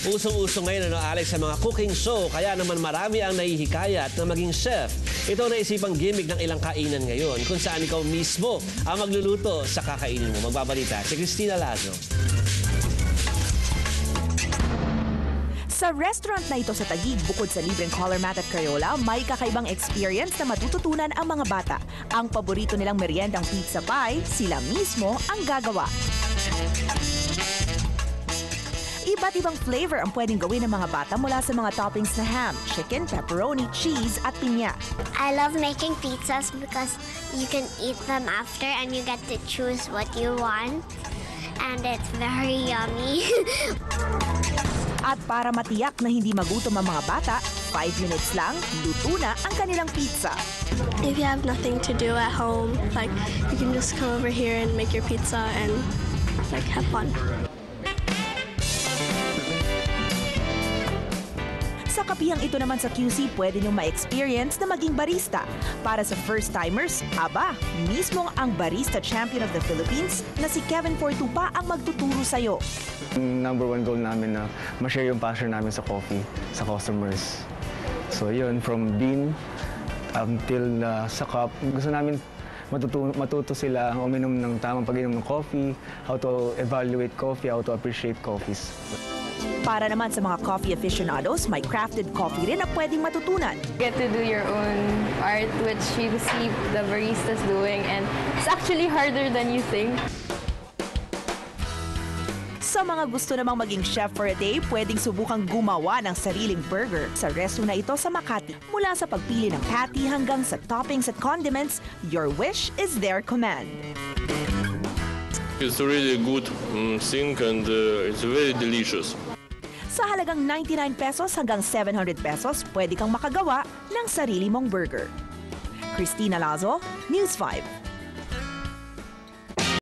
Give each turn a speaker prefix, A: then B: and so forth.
A: Usong-uso ngayon, Alex, sa mga cooking show. Kaya naman marami ang nahihikayat na maging chef. Ito ang naisipang gimmick ng ilang kainan ngayon, kung saan ikaw mismo ang magluluto sa kakainin mo. Magbabalita si Cristina Lazo.
B: Sa restaurant na ito sa Taguig, bukod sa libreng collar mat at Crayola, may kakaibang experience na matututunan ang mga bata. Ang paborito nilang meriendang pizza pie, sila mismo ang gagawa. Iba't ibang flavor ang pwedeng gawin ng mga bata mula sa mga toppings na ham, chicken, pepperoni, cheese at pinya.
C: I love making pizzas because you can eat them after and you get to choose what you want. And it's very yummy.
B: At para matiyak na hindi magutom ang mga bata, 5 minutes lang, luto na ang kanilang pizza.
D: If you have nothing to do at home, like you can just come over here and make your pizza and like have fun.
B: Sa kapihang ito naman sa QC, pwede niyong ma-experience na maging barista. Para sa first-timers, mismong ang barista champion of the Philippines na si Kevin Fortupa ang magtuturo sa'yo.
E: Number one goal namin na ma-share yung passion namin sa coffee, sa customers. So yun, from bean until sa cup, gusto namin matuto sila uminom ng tamang pag-inom ng coffee, how to evaluate coffee, how to appreciate coffees.
B: Para naman sa mga coffee aficionados, may crafted coffee rin na pwedeng matutunan.
F: Get to do your own art which you see the baristas doing, and it's actually harder than you think.
B: Sa mga gusto namang maging chef for a day, pwedeng subukang gumawa ng sariling burger sa resto na ito sa Makati. Mula sa pagpili ng patty hanggang sa toppings at condiments, your wish is their command.
G: It's a really good thing and it's very delicious.
B: Sa halagang 99 pesos hanggang 700 pesos, pwede kang makagawa ng sarili mong burger. Cristina Lazo, News 5.